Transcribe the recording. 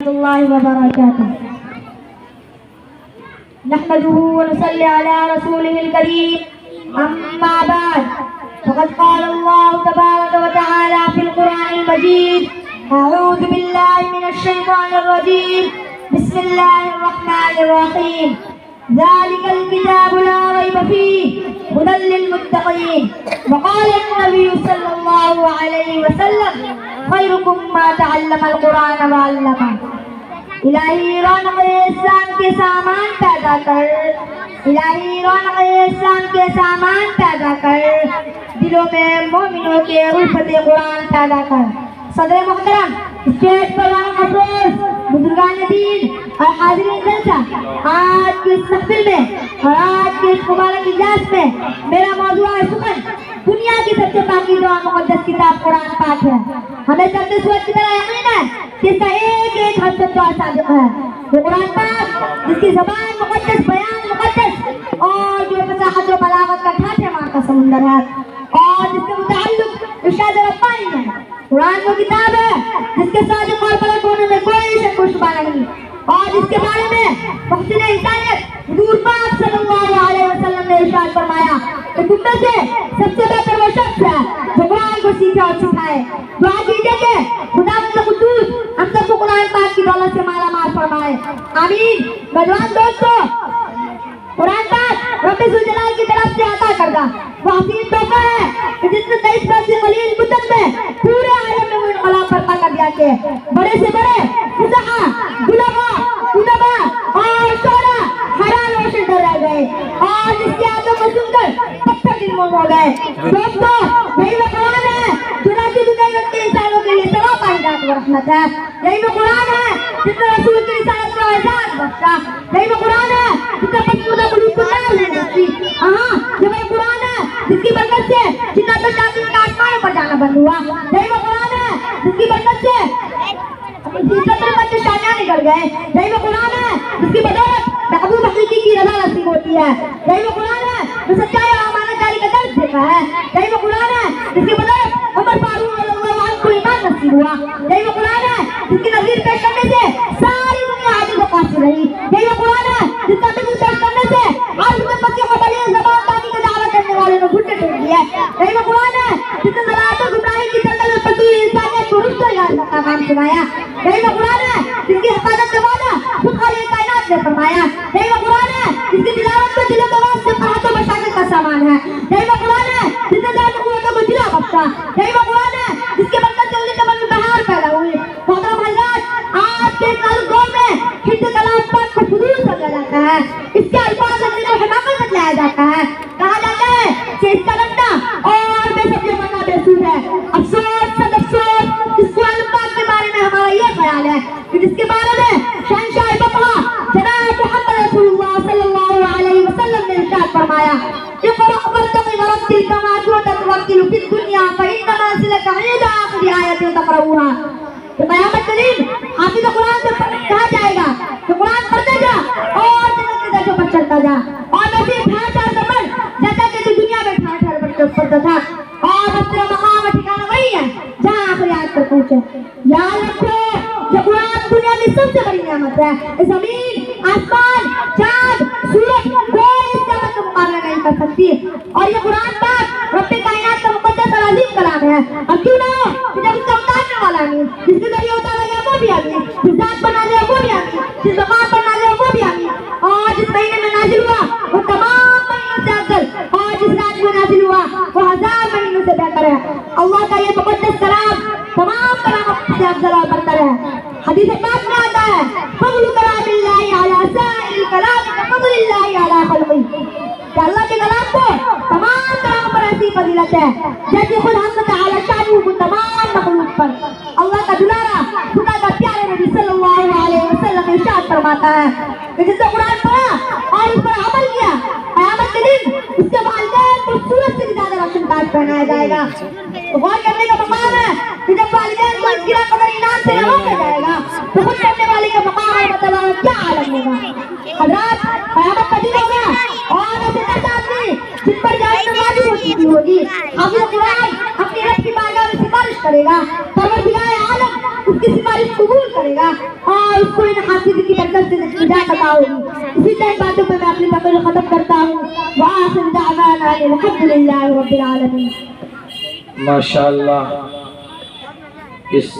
الله وبركاته. نحمده ونصلي على رسوله الكريم. أما بعد فقد قال الله تبارك وتعالى في القرآن المجيد: أعوذ بالله من الشيطان الرجيم. بسم الله الرحمن الرحيم. ذلك الكتاب لا ريب فيه هدى للمتقين. وقال النبي صلى الله عليه وسلم: خيركم ما تعلم القرآن وعلمه. الہی رونق اسلام کے سامان پیدا کر، الہی رونق اسلام کے سامان پیدا کر، دلوں میں مومنوں کے الفت قرآن پیدا کر۔ صدر محترم، اسٹیج پر افروز، بزرگان دین اور حاضرین جلسہ، آج کی اس محفل میں اور آج کے اس مبارک اجلاس میں میرا موضوع سخن دنیا کی سب سے پاکیزہ اور مقدس کتاب قرآن پاک ہے۔ ہمیں چلتے سورج کی طرح یقین ہے کہ اس کا ایک ایک حرف سچ اور صادق ہے۔ وہ قرآن پاک جس کی زبان مقدس، بیان مقدس اور جو فصاحت و بلاغت کا ٹھاٹھے مار کا سمندر ہے اور جس کے متعلق ارشاد ربانی ہے۔ قرآن وہ کتاب ہے جس کے صادق اور بلند ہونے میں کوئی شک و شبہ نہیں اور جس کے بارے میں محسن انسانیت حضور پاک صلی اللہ علیہ وسلم نے ارشاد فرمایا کہ تم میں سے سب سے بہتر وہ شخص ہے جو قرآن کو سیکھے اور سکھائے۔ دعا کیجئے کہ خداوند قدوس ہم سب کو قرآن پاک کی دولت سے مالا مال فرمائے، آمین۔ نوجوان دوستو، قرآن پاک رب ذوالجلال کی طرف سے عطا کردہ وہ حسین تحفہ ہے کہ جس نے 23 برس سے قلیل مدت میں پورے عالم میں وہ انقلاب برپا کر دیا کہ بڑے سے بڑے فصحاء، بلغاء، علماء اور شعراء حیران و شدہ رہ گئے اور جس کی آیتوں کو سن کر پتھر دل موم ہو گئے۔ دوستو، یہی وہ قرآن ہے جو راضی دنیا کے انسانوں کے لیے ثواب و رحمت ہے۔ یہی وہ قرآن ہے جس نے رسول کی رسالت کو اعزاز بخشا۔ یہی وہ قرآن ہے جس نے پسماندہ قلوب کو نور دی بخشی۔ ہاں، یہ وہ قرآن ہے جس کی برکت سے جنات و شیاطین کا آسمانوں پر جانا بند ہوا۔ یہی وہ قرآن ہے جس کی برکت سے شادیاں نکل گئے۔ یہی وہ قرآن ہے جس کی بدولت محبوب حقیقی کی رضا نصیب ہوتی ہے۔ یہی وہ قرآن ہے جو سچائی اور امانت داری کا درس دیتا ہے۔ یہی وہ قرآن ہے جس کی بدولت عمر فاروق رضی اللہ عنہ کو ایمان نصیب ہوا۔ یہی وہ قرآن ہے جس کی نظیر پیش کرنے سے ساری دنیا عاجز و قاصر رہی۔ یہی وہ قرآن ہے جس کا نظیر پیش کرنے سے عالم مسیح و بلی زبان دانی کا دعویٰ کرنے والے نے گھٹنے ٹوٹ دیے۔ یہی وہ قرآن ہے جس نے ضلالت و گمراہی کی جنگل میں پھنسی ہوئی انسانیت کو رشتہ یاد کا کام سنایا۔ یہی وہ قرآن ہے جس کی حفاظت کا وعدہ خود خالق کائنات نے فرمایا۔ یہی وہ قرآن ہے جس کی تلاوت میں دلوں کے واسطے فرحت و مشاغل کا سامان ہے۔ یہی وہ قرآن ہے جس نے ذات و قوتوں کو جلا بخشا۔ یہی وہ قرآن ہے جس کے برکت سے انہیں چمن میں بہار پیدا ہوئی۔ محترم حضرات، آج کے نازک دور میں ہند کلام پاک کو فضول سمجھا جاتا ہے، اس کے الفاظ اپنے کو حماقت بتلایا جاتا ہے، کہا جاتا ہے کہ اس کا لگنا اور بے سبزی بننا بے سود ہے۔ افسوس صد افسوس، اس قرآن پاک کے بارے میں ہمارا یہ خیال ہے کہ جس کے بارے میں شہنشاہ بقا جناب محمد رسول اللہ صلی اللہ علیہ وسلم نے ارشاد فرمایا: اقرأ وارتقي ورتل كما كنت ترتل في الدنيا فإن منزلك عند آخر آية تقرؤها۔ تو قیامت کے دن حافظ قرآن سے کہا جائے گا کہ قرآن پڑھتے جا اور جنت کے درجوں پر چلتا جا اور نصیب ٹھہر کر پڑھ جیسا کہ تو دنیا میں ٹھہر پڑھتا تھا اور بس تیرا مقام و ٹھکانہ وہی ہے جہاں آخری آیت پر پہنچے۔ یاد رکھو کہ قرآن دنیا کی سب سے بڑی نعمت ہے۔ زمین، آسمان، چاند، سورج کوئی اس نعمت کا مقابلہ نہیں کر سکتی اور یہ قرآن پاک رب کائنات کا مقدس اور عظیم کلام ہے۔ اور کیوں نہ ہو کہ جب اس کا اتارنے والا نہیں، جس کے ذریعے اتارا گیا وہ بھی آمین، جس ذات پر نازل ہوا وہ بھی آمین، جس مقام پر نازل ہوا وہ بھی آمین اور جس مہینے میں نازل ہوا وہ تمام مہینوں سے افضل اور جس رات میں نازل ہوا وہ 1000 مہینوں سے بہتر ہے۔ اللہ کا یہ مقدس کلام تمام کلاموں سے افضل اور برتر ہے۔ حدیث پاک میں آتا ہے: فضل کلام اللہ علی سائر الکلام کفضل اللہ علی خلقہ، کہ اللہ کے کلام کو تمام کلاموں پر ایسی فضیلت ہے جیسے خود حق تعالی شانہ کو تمام مخلوق پر۔ اللہ کا دلارا، خدا کا پیارے نبی صلی اللہ علیہ وسلم ارشاد فرماتا ہے کہ جس نے قرآن پڑھا اور اس پر عمل کیا، قیامت کے دن اس کے والدین کو سورج سے زیادہ روشن تاج پہنایا جائے گا۔ غور کرنے کا مقام ہے کہ جب والدین کو اس گرا قدر انعام سے نوازا جائے گا تو خود کرنے والے کا مقام اور مرتبہ کیا عالم ہوگا۔ حضرات، قیامت کا دن ہوگا اور ایسے آدمی جن پر جائے نمازی ہوگی، حافظ قرآن اپنی رب کی بارگاہ میں سفارش کرے گا، پروردگار عالم اس کی سفارش قبول کرے گا اور اس کو ان حافظ کی برکت سے نجات عطا ہوگی. اسی طرح باتوں پہ میں اپنی تقریر ختم کرتا ہوں. وآخر دعوانا الحمدللہ رب العالمین. ماشاءاللہ. اس